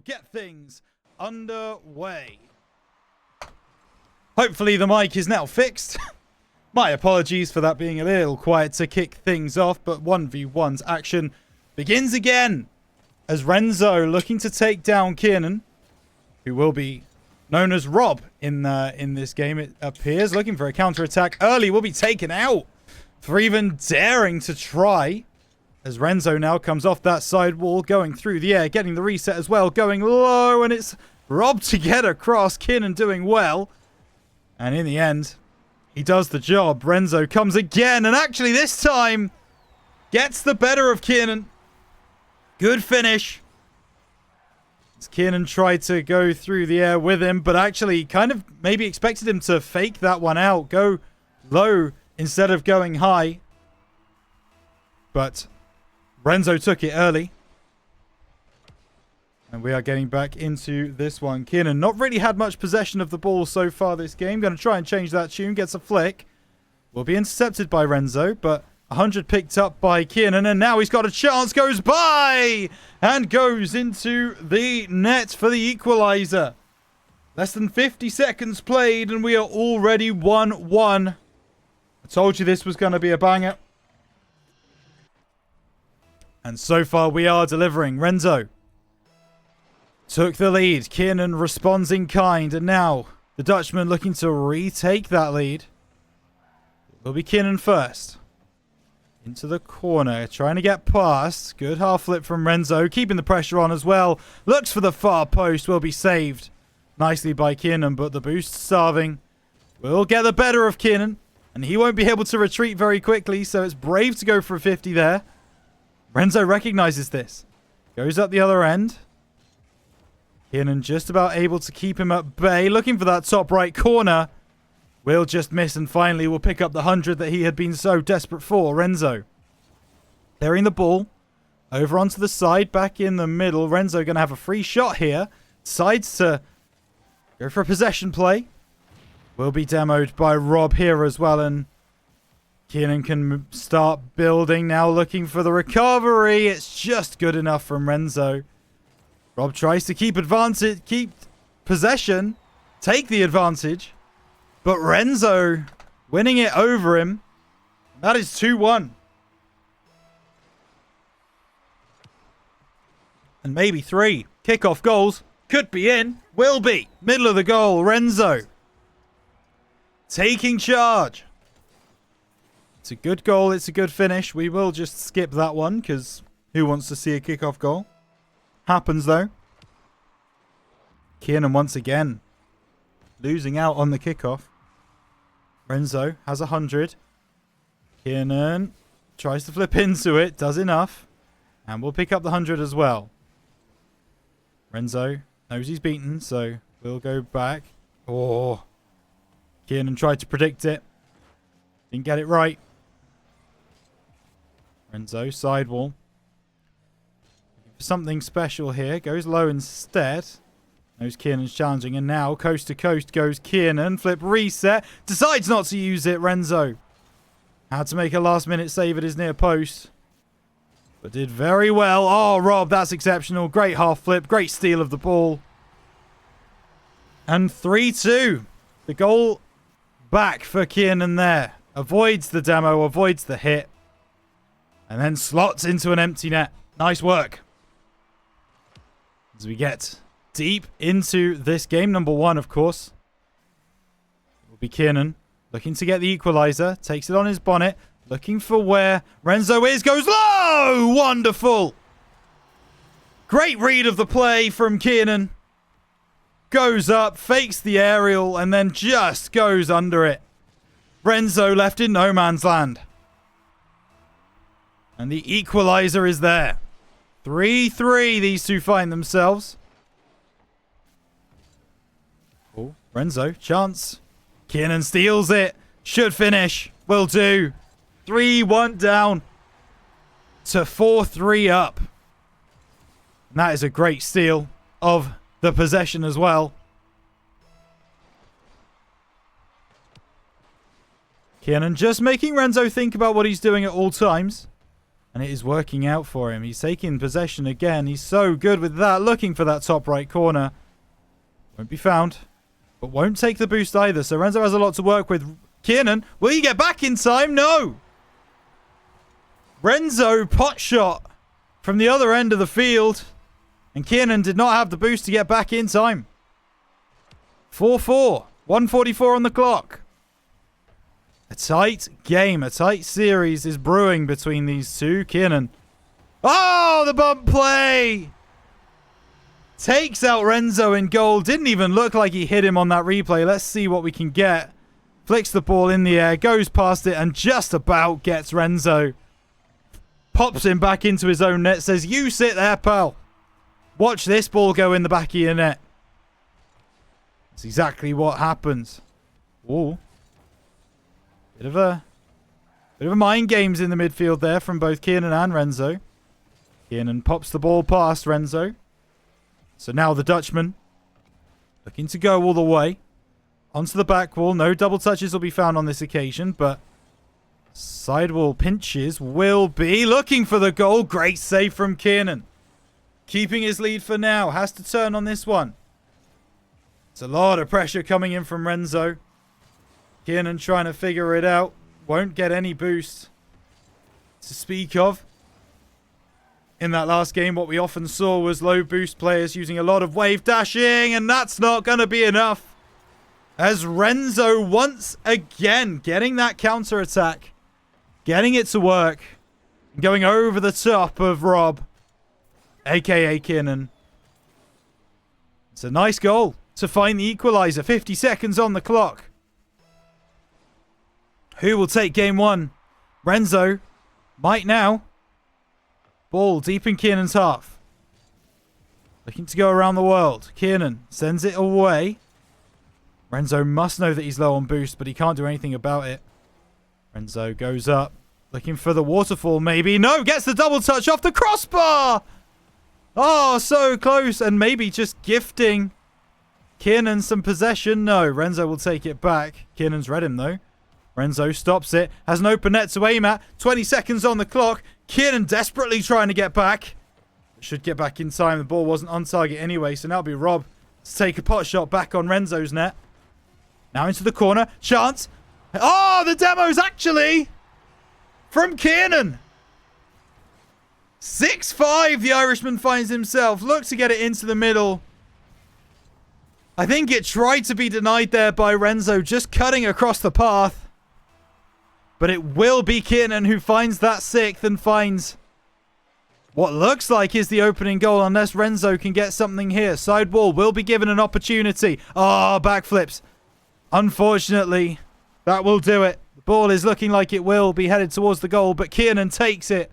Get things underway. Hopefully the mic is now fixed. My apologies for that being a little quiet to kick things off, but 1v1's action begins again as Renzo looking to take down Kiernan, who will be known as Rob in this game, it appears. Looking for a counter-attack early, will be taken out for even daring to try. As Renzo now comes off that side wall, going through the air, getting the reset as well, going low, and it's Rob to get across. Kiernan doing well. And in the end, he does the job. Renzo comes again, and actually this time gets the better of Kiernan. Good finish. As Kiernan tried to go through the air with him, but actually kind of maybe expected him to fake that one out, go low instead of going high. But Renzo took it early. And we are getting back into this one. Kiernan not really had much possession of the ball so far this game. Going to try and change that tune. Gets a flick. Will be intercepted by Renzo, but 100 picked up by Kiernan. And now he's got a chance. Goes by and goes into the net for the equalizer. Less than 50 seconds played and we are already 1-1. I told you this was going to be a banger. And so far we are delivering. Renzo took the lead. Kiernan responds in kind. And now the Dutchman looking to retake that lead. It will be Kiernan first. Into the corner. Trying to get past. Good half flip from Renzo. Keeping the pressure on as well. Looks for the far post. Will be saved nicely by Kiernan. But the boost starving will get the better of Kiernan. And he won't be able to retreat very quickly. So it's brave to go for a 50 there. Renzo recognizes this. Goes up the other end. Kiernan just about able to keep him at bay. Looking for that top right corner. Will just miss and finally will pick up the 100 that he had been so desperate for. Renzo clearing the ball. Over onto the side. Back in the middle. Renzo going to have a free shot here. Decides to go for a possession play. Will be demoed by Rob here as well. And Kiernan can start building now, looking for the recovery. It's just good enough from Renzo. Rob tries to keep possession, take the advantage. But Renzo winning it over him. That is 2-1. And maybe 3. Kickoff goals. Could be in. Will be. Middle of the goal. Renzo taking charge. It's a good goal. It's a good finish. We will just skip that one because who wants to see a kickoff goal? Happens though. Kiernan once again losing out on the kickoff. Renzo has 100. Kiernan tries to flip into it. Does enough. And we'll pick up the 100 as well. Renzo knows he's beaten, so we'll go back. Oh. Kiernan tried to predict it. Didn't get it right. Renzo, sidewall. Something special here. Goes low instead. Knows Kiernan's challenging. And now, coast to coast goes Kiernan. Flip reset. Decides not to use it. Renzo had to make a last minute save at his near post. But did very well. Oh, Rob, that's exceptional. Great half flip. Great steal of the ball. And 3-2. The goal back for Kiernan there. Avoids the demo. Avoids the hit. And then slots into an empty net. Nice work. As we get deep into this game. Number 1, of course. It will be Kiernan. Looking to get the equalizer. Takes it on his bonnet. Looking for where Renzo is. Goes low! Wonderful! Great read of the play from Kiernan. Goes up. Fakes the aerial. And then just goes under it. Renzo left in no man's land. And the equalizer is there. 3-3 these two find themselves. Oh, Renzo, chance. Kiernan steals it. Should finish. Will do. 3-1 down to 4-3 up. And that is a great steal of the possession as well. Kiernan just making Renzo think about what he's doing at all times. And it is working out for him. He's taking possession again. He's so good with that. Looking for that top right corner. Won't be found. But won't take the boost either. So Renzo has a lot to work with. Kiernan, will he get back in time? No. Renzo pot shot from the other end of the field. And Kiernan did not have the boost to get back in time. 4-4. 1:44 on the clock. A tight game, a tight series is brewing between these two. Kiernan. Oh, the bump play! Takes out Renzo in goal. Didn't even look like he hit him on that replay. Let's see what we can get. Flicks the ball in the air, goes past it, and just about gets Renzo. Pops him back into his own net, says, you sit there, pal. Watch this ball go in the back of your net. That's exactly what happens. Ooh. Bit of a mind games in the midfield there from both Kiernan and Renzo. Kiernan pops the ball past Renzo. So now the Dutchman looking to go all the way. Onto the back wall. No double touches will be found on this occasion, but sidewall pinches will be looking for the goal. Great save from Kiernan. Keeping his lead for now. Has to turn on this one. It's a lot of pressure coming in from Renzo. Kiernan trying to figure it out. Won't get any boost to speak of. In that last game, what we often saw was low boost players using a lot of wave dashing, and that's not going to be enough. As Renzo once again getting that counter attack, getting it to work, going over the top of Rob, aka Kiernan. It's a nice goal to find the equalizer. 50 seconds on the clock. Who will take game one? Renzo might now. Ball deep in Kiernan's half. Looking to go around the world. Kiernan sends it away. Renzo must know that he's low on boost, but he can't do anything about it. Renzo goes up. Looking for the waterfall, maybe. No, gets the double touch off the crossbar. Oh, so close. And maybe just gifting Kiernan some possession. No, Renzo will take it back. Kiernan's read him, though. Renzo stops it. Has an open net to aim at. 20 seconds on the clock. Kiernan desperately trying to get back. Should get back in time. The ball wasn't on target anyway, so now it'll be Rob to take a pot shot back on Renzo's net. Now into the corner. Chance. Oh, the demo's actually from Kiernan. 6-5, the Irishman finds himself. Looks to get it into the middle. I think it tried to be denied there by Renzo, just cutting across the path. But it will be Kiernan who finds that sixth and finds what looks like is the opening goal, unless Renzo can get something here. Side wall will be given an opportunity. Oh, backflips. Unfortunately, that will do it. The ball is looking like it will be headed towards the goal, but Kiernan takes it.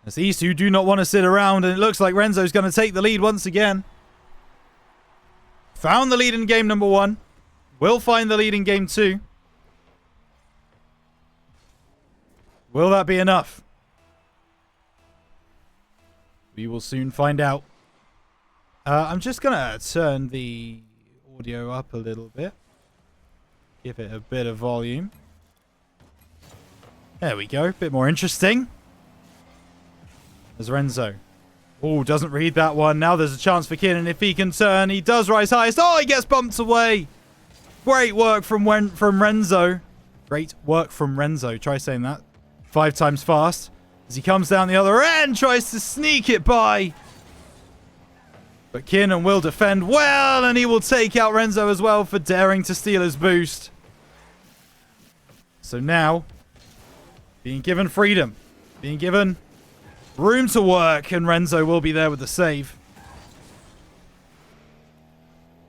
As these two do not want to sit around, and it looks like Renzo's going to take the lead once again. Found the lead in game number one. Will find the lead in game two. Will that be enough? We will soon find out. I'm just going to turn the audio up a little bit. Give it a bit of volume. There we go. A bit more interesting. There's Renzo. Oh, doesn't read that one. Now there's a chance for Kiernan if he can turn. He does rise highest. Oh, he gets bumped away. Great work from Renzo. Great work from Renzo. Try saying that 5 times fast. As he comes down the other end, tries to sneak it by. But Kiernan will defend well, and he will take out Renzo as well for daring to steal his boost. So now, being given freedom, being given room to work, and Renzo will be there with the save.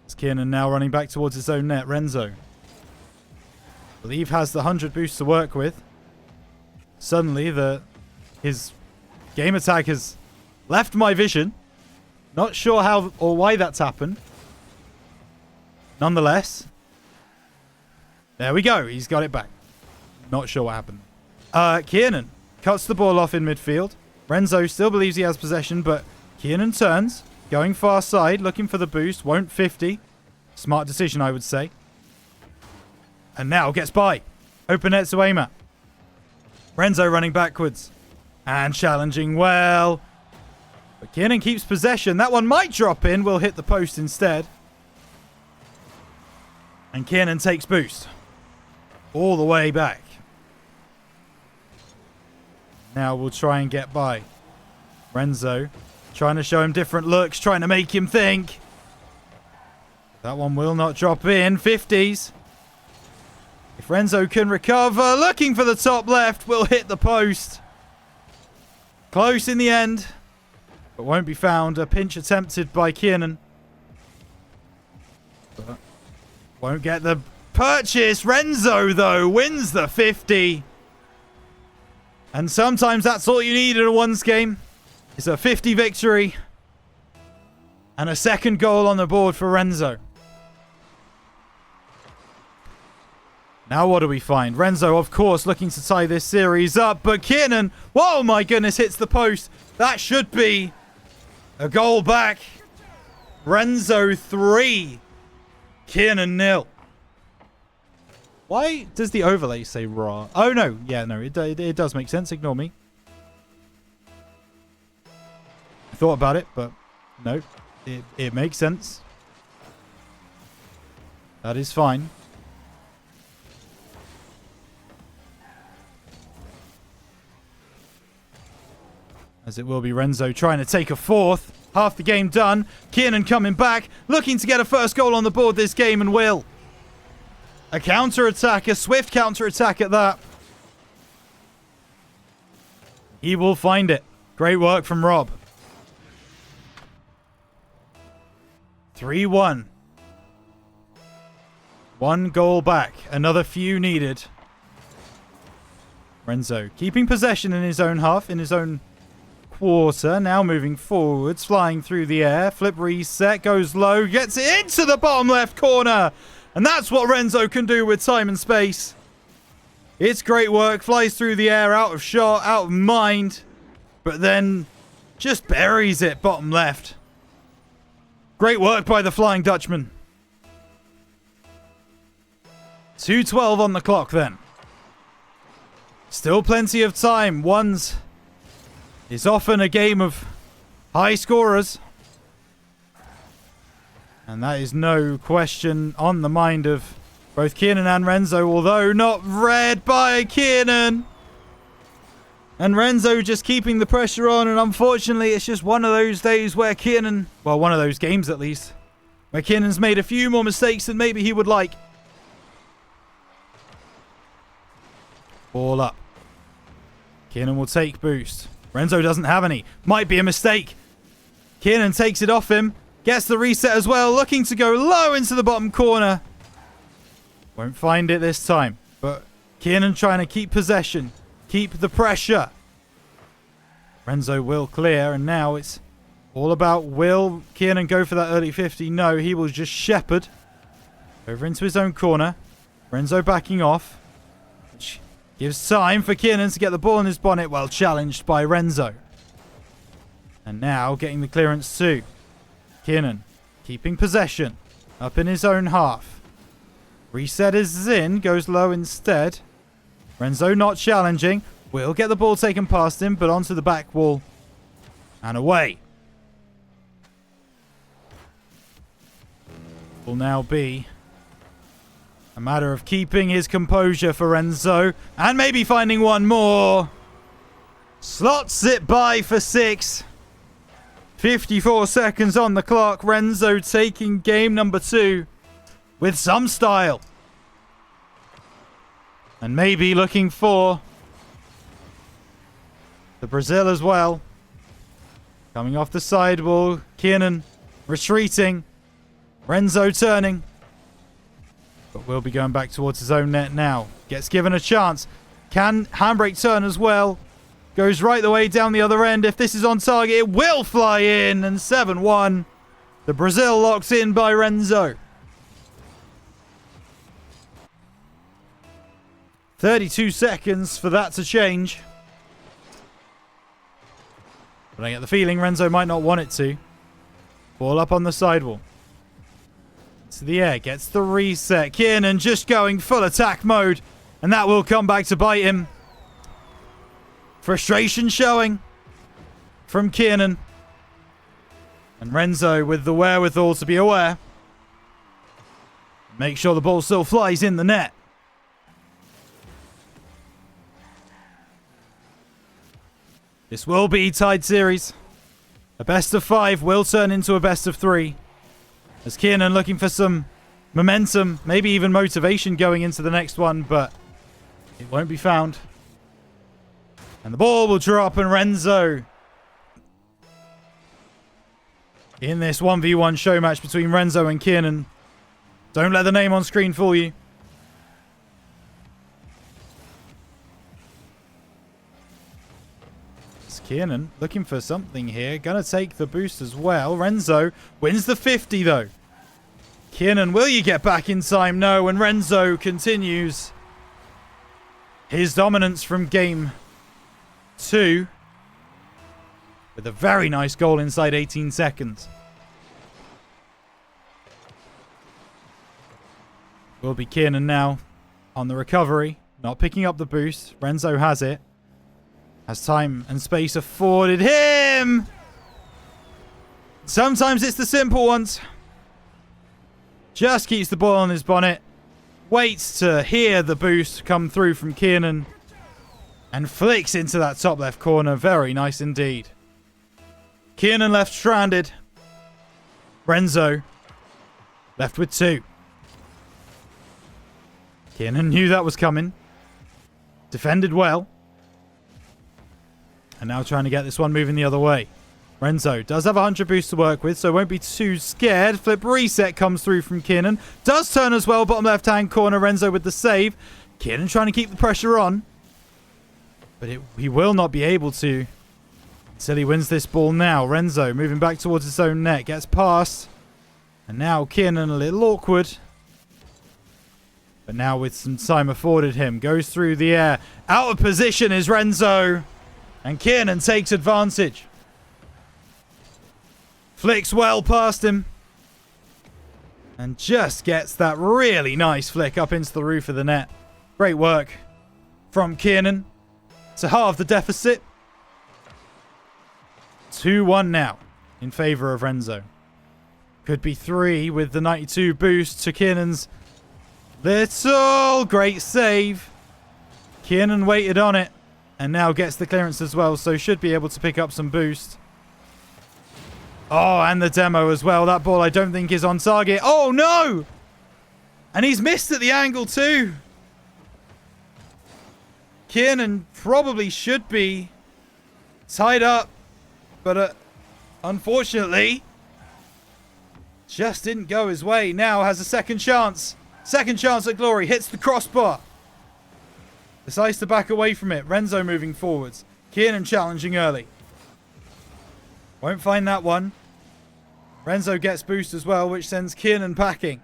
As Kiernan now running back towards his own net. Renzo, I believe, has the 100 boost to work with. Suddenly, his game attack has left my vision. Not sure how or why that's happened. Nonetheless, there we go. He's got it back. Not sure what happened. Kiernan cuts the ball off in midfield. Renzo still believes he has possession, but Kiernan turns, going far side, looking for the boost. Won't 50. Smart decision, I would say. And now gets by. Open net to aim at. Renzo running backwards. And challenging well. But Kiernan keeps possession. That one might drop in. Will hit the post instead. And Kiernan takes boost. All the way back. Now we'll try and get by. Renzo trying to show him different looks. Trying to make him think. That one will not drop in. 50s. If Renzo can recover. Looking for the top left. Will hit the post. Close in the end. But won't be found. A pinch attempted by Kiernan. But won't get the purchase. Renzo, though, wins the 50. And sometimes that's all you need in a ones game. It's a 50 victory. And a second goal on the board for Renzo. Now what do we find? Renzo, of course, looking to tie this series up. But Kiernan, whoa, my goodness, hits the post. That should be a goal back. Renzo 3. Kiernan 0. Why does the overlay say raw? Oh, no. Yeah, no, it does make sense. Ignore me. I thought about it, but no. It makes sense. That is fine. As it will be Renzo trying to take a fourth. Half the game done. Kiernan coming back. Looking to get a first goal on the board this game and will. A counter-attack. A swift counter-attack at that. He will find it. Great work from Rob. 3-1. One goal back. Another few needed. Renzo keeping possession in his own half. In his own quarter. Now moving forwards. Flying through the air. Flip reset. Goes low. Gets it into the bottom left corner. And that's what Renzo can do with time and space. It's great work. Flies through the air. Out of shot. Out of mind. But then just buries it bottom left. Great work by the Flying Dutchman. 2:12 on the clock then. Still plenty of time. Ones is often a game of high scorers. And that is no question on the mind of both Kiernan and Renzo, although not read by Kiernan. And Renzo just keeping the pressure on, and unfortunately it's just one of those days where Kiernan, well, one of those games at least, where Kiernan's made a few more mistakes than maybe he would like. Ball up. Kiernan will take boost. Renzo doesn't have any. Might be a mistake. Kiernan takes it off him. Gets the reset as well. Looking to go low into the bottom corner. Won't find it this time. But Kiernan trying to keep possession. Keep the pressure. Renzo will clear. And now it's all about, will Kiernan go for that early 50? No, he will just shepherd over into his own corner. Renzo backing off. Which gives time for Kiernan to get the ball in his bonnet. Well challenged by Renzo. And now getting the clearance too. Kiernan keeping possession. Up in his own half. Reset is in. Goes low instead. Renzo not challenging. Will get the ball taken past him, but onto the back wall. And away. Will now be a matter of keeping his composure for Renzo. And maybe finding one more. Slots it by for 6. 54 seconds on the clock. Renzo taking game number 2 with some style. And maybe looking for the Brazil as well. Coming off the sidewall. Kiernan retreating. Renzo turning. But will be going back towards his own net now. Gets given a chance. Can handbrake turn as well. Goes right the way down the other end. If this is on target, it will fly in. And 7-1. The Brazil locks in by Renzo. 32 seconds for that to change. But I get the feeling Renzo might not want it to. Ball up on the sidewall. To the air. Gets the reset. Kiernan just going full attack mode. And that will come back to bite him. Frustration showing from Kiernan. And Renzo with the wherewithal to be aware. Make sure the ball still flies in the net. This will be tied series. A best of 5 will turn into a best of 3. As Kiernan looking for some momentum, maybe even motivation going into the next one, but it won't be found. And the ball will drop, and Renzo in this 1v1 show match between Renzo and Kiernan. Don't let the name on screen fool you. It's Kiernan looking for something here. Gonna take the boost as well. Renzo wins the 50 though. Kiernan, will you get back in time? No, and Renzo continues his dominance from game 2 with a very nice goal inside 18 seconds. Will be Kiernan now on the recovery, not picking up the boost. Renzo has it. Has time and space afforded him. Sometimes it's the simple ones. Just keeps the ball on his bonnet. Waits to hear the boost come through from Kiernan. And flicks into that top left corner. Very nice indeed. Kiernan left stranded. Renzo left with 2. Kiernan knew that was coming. Defended well. And now trying to get this one moving the other way. Renzo does have 100 boost to work with, so won't be too scared. Flip reset comes through from Kiernan. Does turn as well, bottom left-hand corner. Renzo with the save. Kiernan trying to keep the pressure on. But he will not be able to until he wins this ball now. Renzo moving back towards his own net. Gets past. And now Kiernan a little awkward. But now with some time afforded him. Goes through the air. Out of position is Renzo. And Kiernan takes advantage. Flicks well past him. And just gets that really nice flick up into the roof of the net. Great work from Kiernan to halve the deficit. 2-1 now in favour of Renzo. Could be 3 with the 92 boost to Kiernan's little great save. Kiernan waited on it and now gets the clearance as well, so should be able to pick up some boost. Oh, and the demo as well. That ball I don't think is on target. Oh, no! And he's missed at the angle too. Kiernan probably should be tied up, but unfortunately, just didn't go his way. Now has a second chance. Second chance at glory. Hits the crossbar. Decides to back away from it. Renzo moving forwards. Kiernan challenging early. Won't find that one. Renzo gets boost as well, which sends Kiernan packing.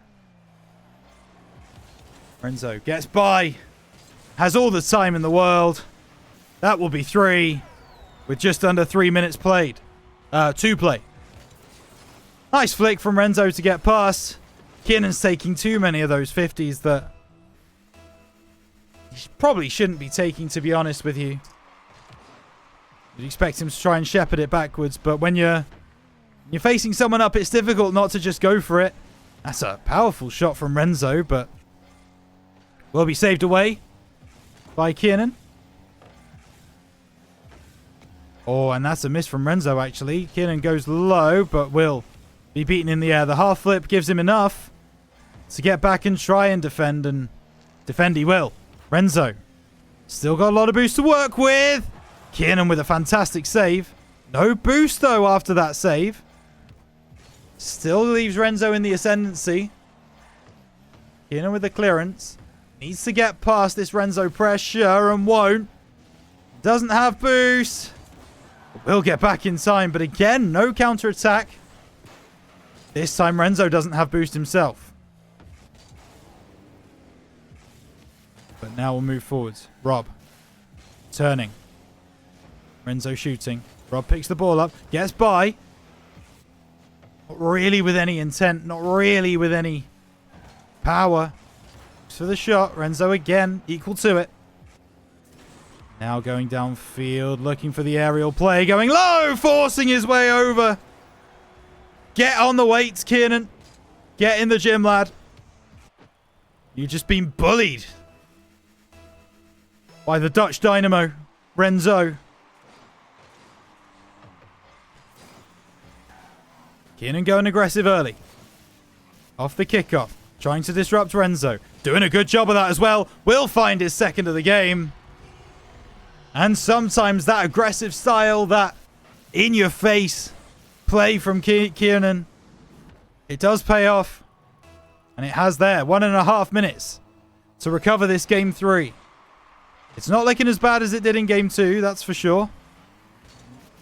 Renzo gets by. Has all the time in the world. That will be 3 with just under 3 minutes played. 2 play. Nice flick from Renzo to get past. Kiernan's taking too many of those 50s that he probably shouldn't be taking, to be honest with you. You'd expect him to try and shepherd it backwards, but when you're facing someone up, it's difficult not to just go for it. That's a powerful shot from Renzo, but will be saved away by Kiernan. Oh, and that's a miss from Renzo, actually. Kiernan goes low, but will be beaten in the air. The half flip gives him enough to get back and try and defend, and defend he will. Renzo still got a lot of boost to work with. Kiernan with a fantastic save. No boost, though, after that save. Still leaves Renzo in the ascendancy. Kiernan with the clearance. Needs to get past this Renzo pressure and won't. Doesn't have boost. Will get back in time, but again, no counter-attack. This time Renzo doesn't have boost himself. But now we'll move forwards. Rob. Turning. Renzo shooting. Rob picks the ball up. Gets by. Not really with any intent. Not really with any power. Looks for the shot. Renzo again. Equal to it. Now going downfield, looking for the aerial play, going low, forcing his way over. Get on the weights, Kiernan. Get in the gym, lad. You've just been bullied by the Dutch dynamo, Renzo. Kiernan going aggressive early. Off the kickoff. Trying to disrupt Renzo. Doing a good job of that as well. Will find his second of the game. And sometimes that aggressive style, that in-your-face play from Kiernan, it does pay off. And it has there. 1.5 minutes to recover this game 3. It's not looking as bad as it did in game 2, that's for sure.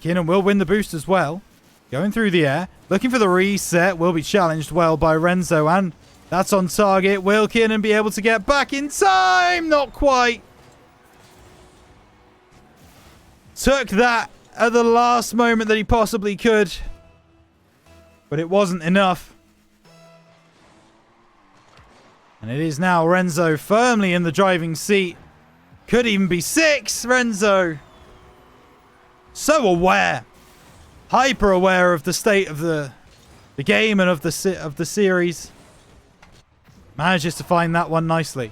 Kiernan will win the boost as well. Going through the air. Looking for the reset. Will be challenged well by Renzo. And that's on target. Will Kiernan be able to get back in time? Not quite. Took that at the last moment that he possibly could. But it wasn't enough. And it is now Renzo firmly in the driving seat. Could even be 6. Renzo. So aware. Hyper aware of the state of the game and of the series. Manages to find that one nicely.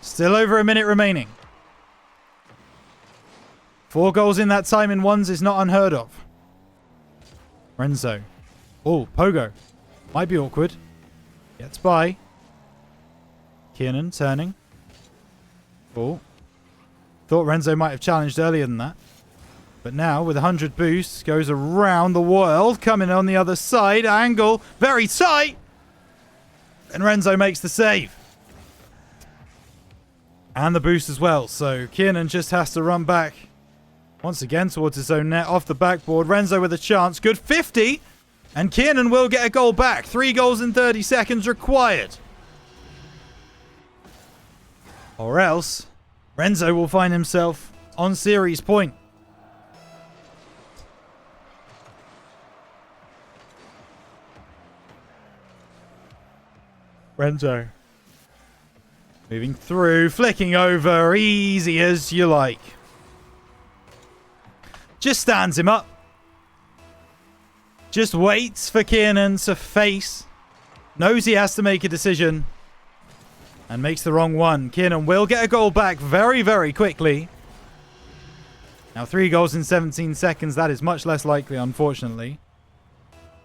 Still over a minute remaining. 4 goals in that time in ones is not unheard of. Renzo. Oh, Pogo. Might be awkward. Gets by. Kiernan turning. Oh. Thought Renzo might have challenged earlier than that. But now, with 100 boosts, goes around the world. Coming on the other side. Angle. Very tight. And Renzo makes the save. And the boost as well. So Kiernan just has to run back. Once again towards his own net. Off the backboard. Renzo with a chance. Good 50. And Kiernan will get a goal back. 3 goals in 30 seconds required. Or else, Renzo will find himself on series point. Renzo. Moving through, flicking over, easy as you like. Just stands him up. Just waits for Kiernan to face. Knows he has to make a decision. And makes the wrong one. Kiernan will get a goal back very, very quickly. Now 3 goals in 17 seconds. That is much less likely, unfortunately.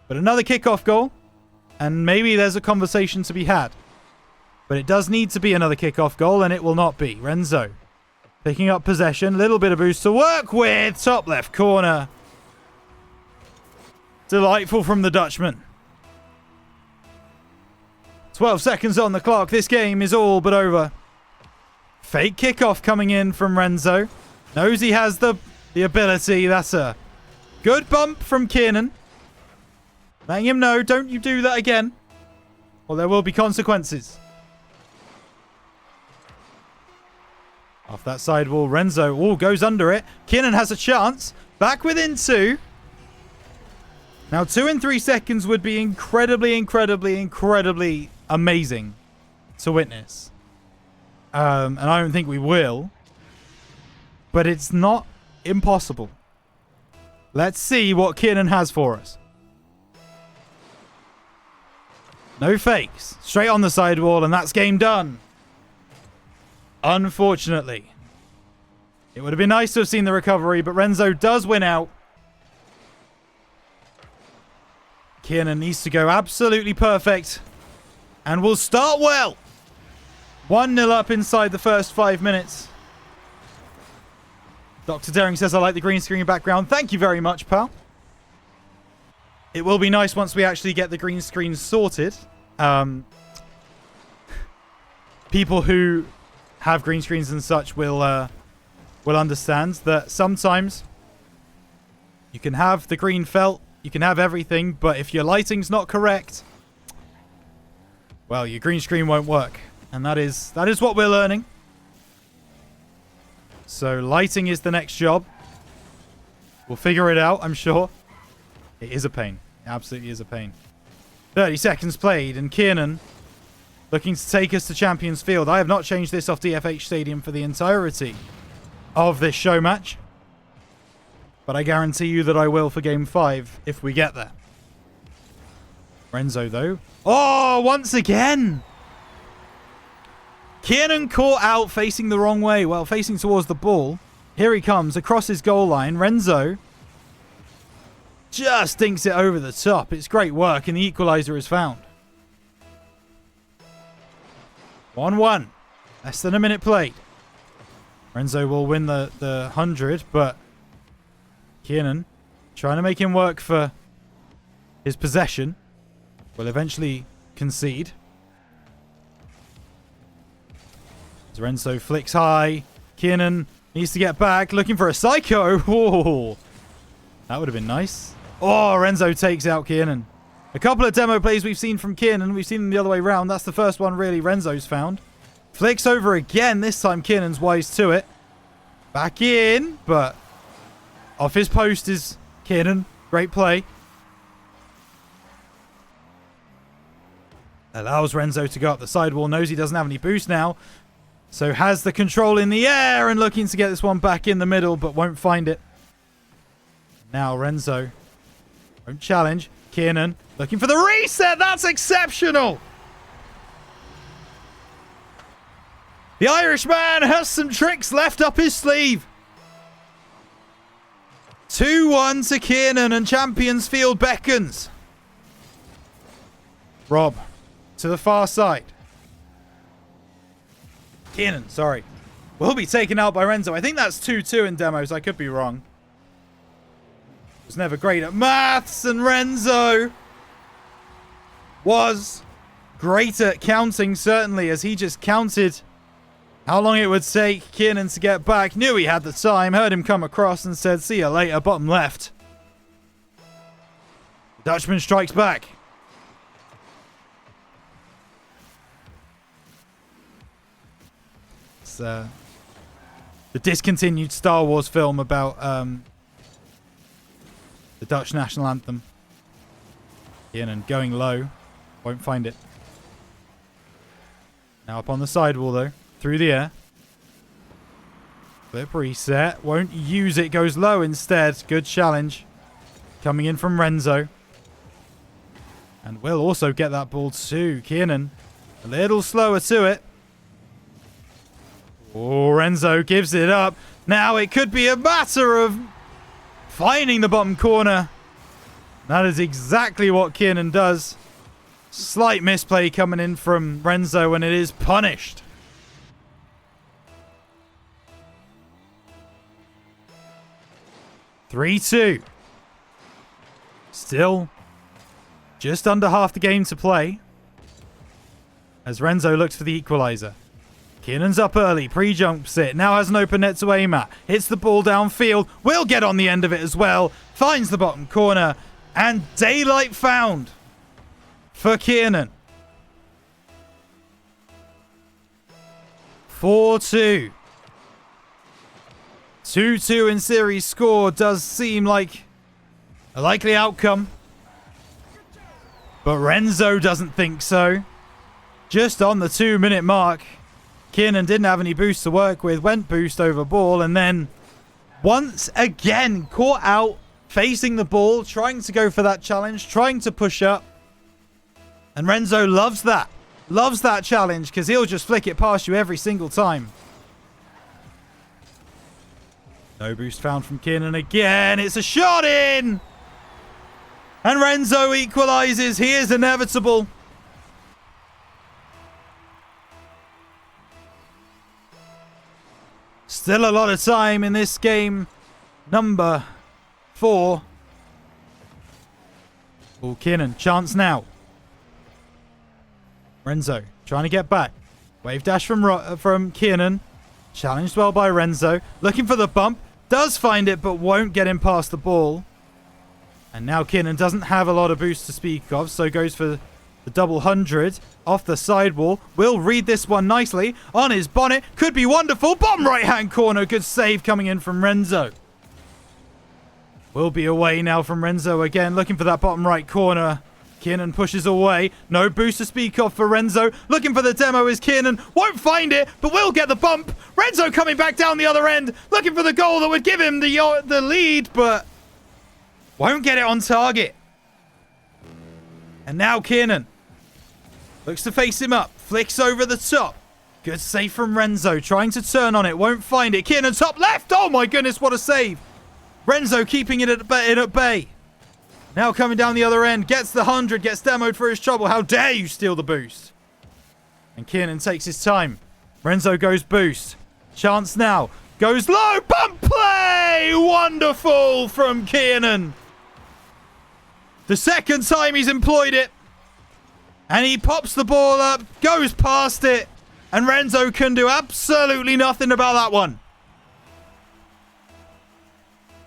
But another kickoff goal. And maybe there's a conversation to be had. But it does need to be another kickoff goal, and it will not be. Renzo picking up possession. Little bit of boost to work with. Top left corner. Delightful from the Dutchman. 12 seconds on the clock. This game is all but over. Fake kickoff coming in from Renzo. Knows he has the ability. That's a good bump from Kiernan. Letting him know, don't you do that again. Or there will be consequences. Off that sidewall, Renzo goes under it. Kiernan has a chance. Back within 2. Now 2 in 3 seconds would be incredibly, incredibly, incredibly amazing to witness. And I don't think we will. But it's not impossible. Let's see what Kiernan has for us. No fakes. Straight on the sidewall, and that's game done. Unfortunately. It would have been nice to have seen the recovery, but Renzo does win out. Kiernan needs to go absolutely perfect. And will start well. 1-0 up inside the first 5 minutes. Dr. Daring says, I like the green screen background. Thank you very much, pal. It will be nice once we actually get the green screen sorted. People who have green screens and such will understand that sometimes you can have the green felt, you can have everything, but if your lighting's not correct, well, your green screen won't work. And that is what we're learning. So lighting is the next job. We'll figure it out, I'm sure. It is a pain. It absolutely is a pain. 30 seconds played, and Kiernan looking to take us to Champions Field. I have not changed this off DFH Stadium for the entirety of this show match. But I guarantee you that I will for Game 5 if we get there. Renzo, though. Oh, once again! Kiernan caught out facing the wrong way. Well, facing towards the ball. Here he comes across his goal line. Renzo just dinks it over the top. It's great work, and the equalizer is found. 1-1. Less than a minute played. Renzo will win the 100, but Kiernan, trying to make him work for his possession, will eventually concede. As Renzo flicks high. Kiernan needs to get back, looking for a psycho. Oh, that would have been nice. Oh, Renzo takes out Kiernan. A couple of demo plays we've seen from Kiernan. We've seen them the other way around. That's the first one, really, Renzo's found. Flicks over again. This time, Kiernan's wise to it. Back in, but off his post is Kiernan. Great play. Allows Renzo to go up the sidewall. Knows he doesn't have any boost now. So has the control in the air and looking to get this one back in the middle, but won't find it. Now Renzo won't challenge. Kiernan looking for the reset. That's exceptional. The Irishman has some tricks left up his sleeve. 2-1 to Kiernan, and Champions Field beckons. Rob to the far side. Kiernan, sorry, will be taken out by Renzo. I think that's 2-2 in demos. I could be wrong. Was never great at maths, and Renzo was great at counting, certainly, as he just counted how long it would take Kiernan to get back. Knew he had the time, heard him come across and said, see you later, bottom left. The Dutchman strikes back. It's the discontinued Star Wars film about the Dutch national anthem. Kiernan going low. Won't find it. Now up on the sidewall, though. Through the air. Flip reset. Won't use it. Goes low instead. Good challenge. Coming in from Renzo. And will also get that ball too. Kiernan a little slower to it. Oh, Renzo gives it up. Now it could be a matter of finding the bottom corner. That is exactly what Kiernan does. Slight misplay coming in from Renzo, and it is punished. (3-2). Still just under half the game to play, as Renzo looks for the equalizer. Kiernan's up early, pre-jumps it, now has an open net to aim at, hits the ball downfield, will get on the end of it as well, finds the bottom corner, and daylight found for Kiernan. 4-2. 2-2 in series score does seem like a likely outcome, but Renzo doesn't think so. Just on the 2-minute mark, Kiernan didn't have any boost to work with, went boost over ball, and then once again caught out facing the ball, trying to go for that challenge, trying to push up. And Renzo loves that. Loves that challenge because he'll just flick it past you every single time. No boost found from Kiernan again. It's a shot in! And Renzo equalizes. He is inevitable. Still a lot of time in this game. Number 4. Oh, Kiernan, chance now. Renzo trying to get back. Wave dash from Kiernan. Challenged well by Renzo. Looking for the bump. Does find it, but won't get him past the ball. And now Kiernan doesn't have a lot of boost to speak of, so goes for the double 100 off the sidewall. Will read this one nicely on his bonnet. Could be wonderful. Bottom right-hand corner. Good save coming in from Renzo. Will be away now from Renzo again. Looking for that bottom right corner. Kiernan pushes away. No boost to speak of for Renzo. Looking for the demo is Kiernan. Won't find it, but will get the bump. Renzo coming back down the other end. Looking for the goal that would give him the lead, but won't get it on target. And now Kiernan looks to face him up. Flicks over the top. Good save from Renzo. Trying to turn on it. Won't find it. Kiernan top left. Oh my goodness, what a save. Renzo keeping it at bay. Now coming down the other end. Gets the 100. Gets demoed for his trouble. How dare you steal the boost. And Kiernan takes his time. Renzo goes boost. Chance now. Goes low. Bump play. Wonderful from Kiernan. The second time he's employed it. And he pops the ball up. Goes past it. And Renzo can do absolutely nothing about that one.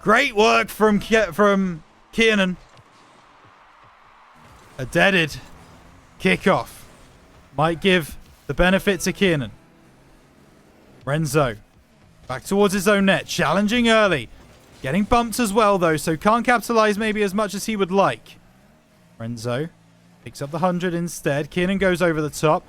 Great work from Kiernan. A deaded kickoff might give the benefit to Kiernan. Renzo back towards his own net. Challenging early. Getting bumped as well, though, so can't capitalize maybe as much as he would like. Renzo picks up the 100 instead. Kiernan goes over the top.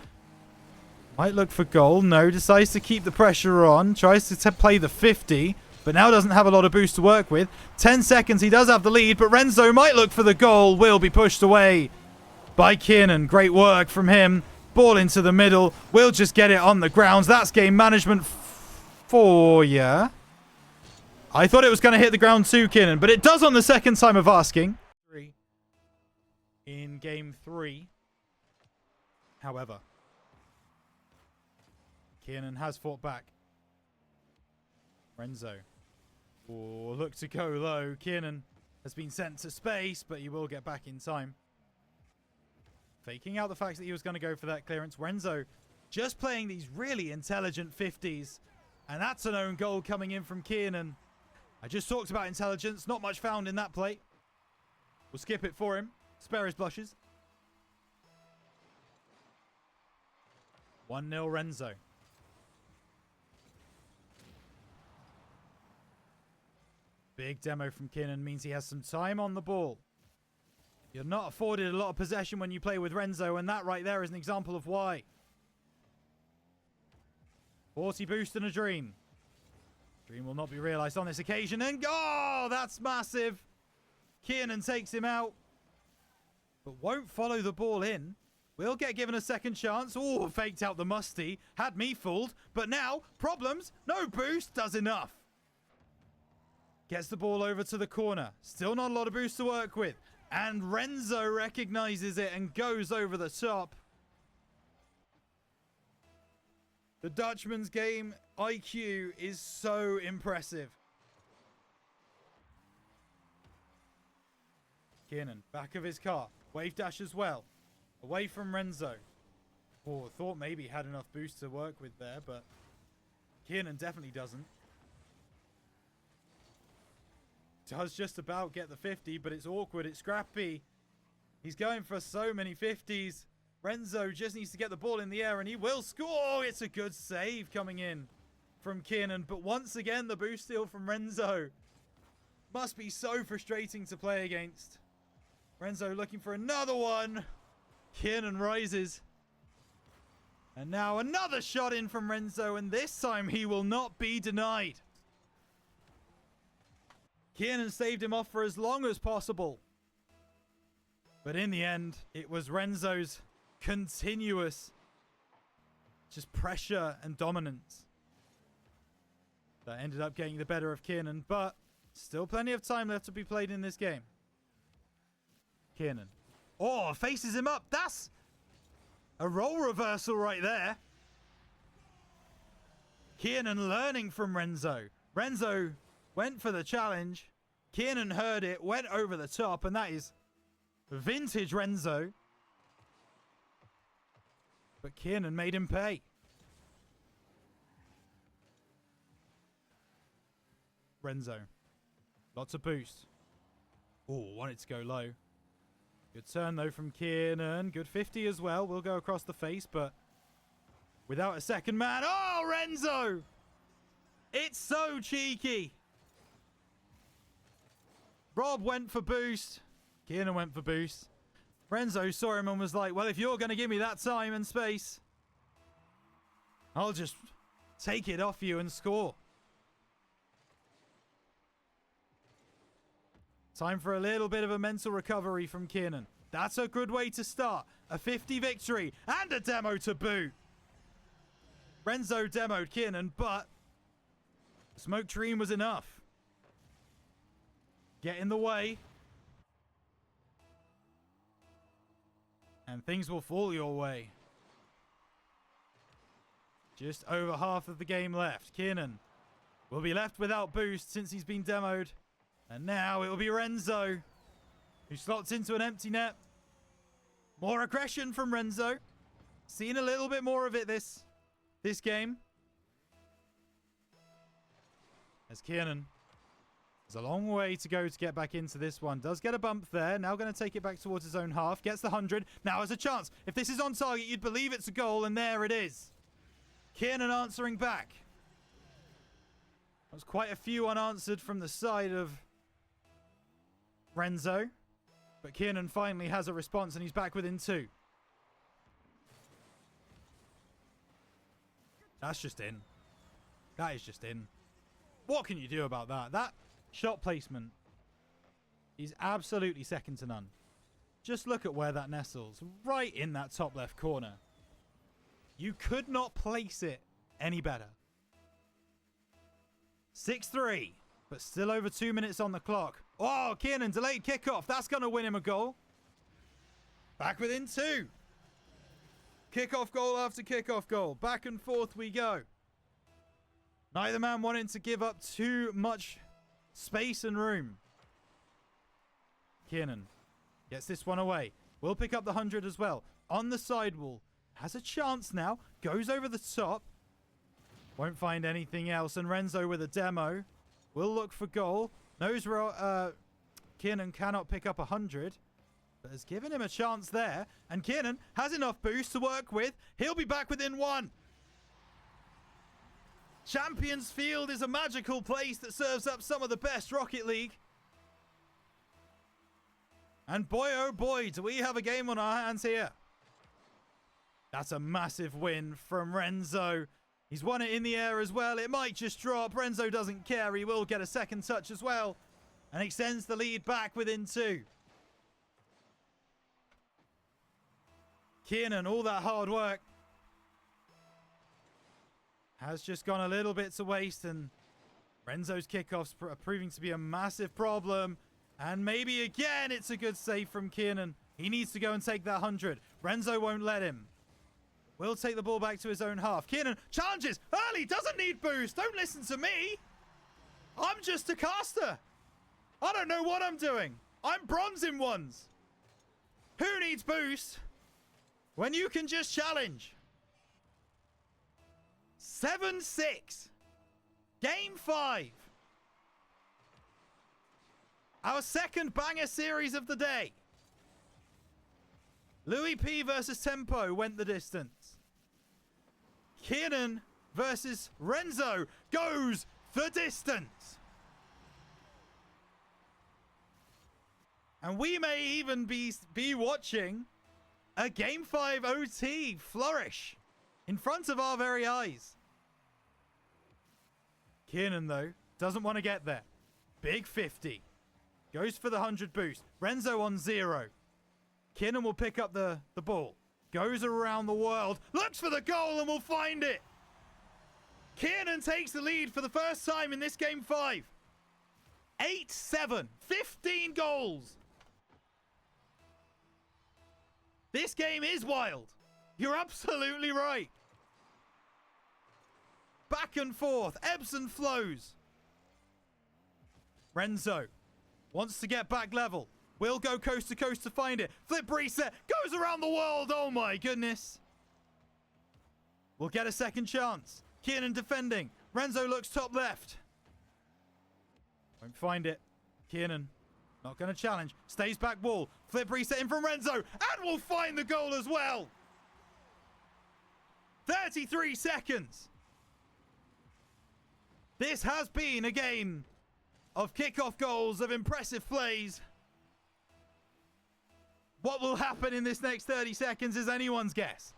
Might look for goal. No, decides to keep the pressure on. Tries to play the 50, but now doesn't have a lot of boost to work with. 10 seconds, he does have the lead, but Renzo might look for the goal. Will be pushed away by Kiernan. Great work from him. Ball into the middle. Will just get it on the grounds. That's game management for you. I thought it was going to hit the ground too, Kiernan, but it does on the second time of asking. In game 3. However, Kiernan has fought back. Renzo will look to go low. Kiernan has been sent to space, but he will get back in time. Faking out the fact that he was going to go for that clearance. Renzo just playing these really intelligent 50s. And that's an own goal coming in from Kiernan. I just talked about intelligence. Not much found in that play. We'll skip it for him. Spare his blushes. 1-0 Renzo. Big demo from Kiernan means he has some time on the ball. You're not afforded a lot of possession when you play with Renzo, and that right there is an example of why. 40 boost and a dream. Dream will not be realized on this occasion, and oh, that's massive. Kiernan takes him out, but won't follow the ball in. Will get given a second chance. Oh, faked out the musty. Had me fooled, but now, problems. No boost does enough. Gets the ball over to the corner. Still not a lot of boost to work with. And Renzo recognizes it and goes over the top. The Dutchman's game IQ is so impressive. Kiernan, back of his car. Wave dash as well. Away from Renzo. Oh, thought maybe he had enough boost to work with there, but Kiernan definitely doesn't. Does just about get the 50, but it's awkward. It's scrappy. He's going for so many 50s. Renzo just needs to get the ball in the air, and he will score. It's a good save coming in from Kiernan, but once again, the boost steal from Renzo. Must be so frustrating to play against. Renzo looking for another one. Kiernan rises. And now another shot in from Renzo, and this time he will not be denied. Kiernan saved him off for as long as possible. But in the end, it was Renzo's continuous just pressure and dominance that ended up getting the better of Kiernan. But still plenty of time left to be played in this game. Kiernan. Oh, faces him up. That's a role reversal right there. Kiernan learning from Renzo. Renzo went for the challenge. Kiernan heard it, went over the top, and that is vintage Renzo. But Kiernan made him pay. Renzo. Lots of boost. Oh, wanted to go low. Good turn, though, from Kiernan. Good 50 as well. Will go across the face, but without a second man. Oh, Renzo! It's so cheeky. Rob went for boost. Kiernan went for boost. Renzo saw him and was like, well, if you're going to give me that time and space, I'll just take it off you and score. Time for a little bit of a mental recovery from Kiernan. That's a good way to start. A 50 victory and a demo to boot. Renzo demoed Kiernan, but the smoke dream was enough. Get in the way. And things will fall your way. Just over half of the game left. Kiernan will be left without boost since he's been demoed. And now it will be Renzo, who slots into an empty net. More aggression from Renzo. Seen a little bit more of it this game. As Kiernan has a long way to go to get back into this one. Does get a bump there. Now going to take it back towards his own half. Gets the 100. Now has a chance. If this is on target, you'd believe it's a goal. And there it is. Kiernan answering back. That was quite a few unanswered from the side of Renzo. But Kiernan finally has a response and he's back within 2. That's just in. That is just in. What can you do about that? That shot placement is absolutely second to none. Just look at where that nestles. Right in that top left corner. You could not place it any better. 6-3. But still over 2 minutes on the clock. Oh, Kiernan, delayed kickoff. That's going to win him a goal. Back within 2. Kickoff goal after kickoff goal. Back and forth we go. Neither man wanting to give up too much space and room. Kiernan gets this one away. Will pick up the 100 as well. On the sidewall. Has a chance now. Goes over the top. Won't find anything else. And Renzo with a demo. Will look for goal. Knows Kiernan cannot pick up 100. But has given him a chance there. And Kiernan has enough boost to work with. He'll be back within 1. Champions Field is a magical place that serves up some of the best Rocket League. And boy, oh boy, do we have a game on our hands here. That's a massive win from Renzo. He's won it in the air as well. It might just drop. Renzo doesn't care. He will get a second touch as well. And extends the lead back within 2. Kiernan, all that hard work has just gone a little bit to waste. And Renzo's kickoffs are proving to be a massive problem. And maybe again, it's a good save from Kiernan. He needs to go and take that 100. Renzo won't let him. Will take the ball back to his own half. Kiernan challenges early, doesn't need boost. Don't listen to me. I'm just a caster. I don't know what I'm doing. I'm bronze in ones. Who needs boost when you can just challenge? 7-6. Game 5. Our second banger series of the day. Louis P versus Tempo went the distance. Kiernan versus Renzo goes the distance. And we may even be watching a Game 5 OT flourish in front of our very eyes. Kiernan, though, doesn't want to get there. Big 50. Goes for the 100 boost. Renzo on 0. Kiernan will pick up the ball. Goes around the world. Looks for the goal and will find it. Kiernan takes the lead for the first time in this Game 5. 8-7. 15 goals. This game is wild. You're absolutely right. Back and forth. Ebbs and flows. Renzo wants to get back level. Will go coast to coast to find it. Flip reset. Goes around the world. Oh my goodness. We'll get a second chance. Kiernan defending. Renzo looks top left. Won't find it. Kiernan not going to challenge. Stays back wall. Flip reset in from Renzo. And will find the goal as well. 33 seconds. This has been a game of kickoff goals, of impressive plays. What will happen in this next 30 seconds is anyone's guess.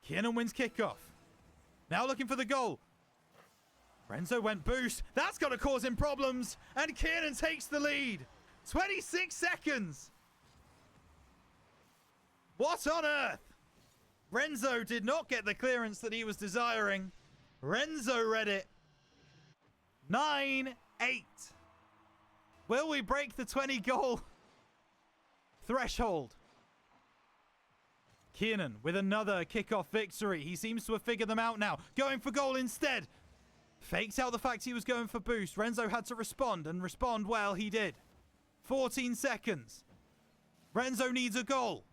Kiernan wins kickoff. Now looking for the goal. Renzo went boost. That's going to cause him problems. And Kiernan takes the lead. 26 seconds. What on earth? Renzo did not get the clearance that he was desiring. Renzo read it. 9-8. Will we break the 20 goal threshold? Kiernan with another kickoff victory. He seems to have figured them out now. Going for goal instead. Faked out the fact he was going for boost. Renzo had to respond, and respond well he did. 14 seconds. Renzo needs a goal.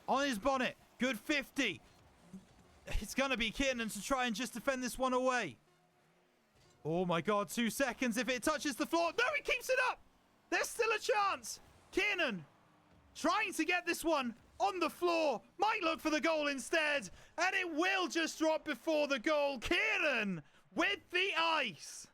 On his bonnet. Good 50. It's going to be Kiernan to try and just defend this one away. Oh my god, 2 seconds. If it touches the floor. No, he keeps it up. There's still a chance. Kiernan trying to get this one on the floor. Might look for the goal instead. And it will just drop before the goal. Kiernan with the ice.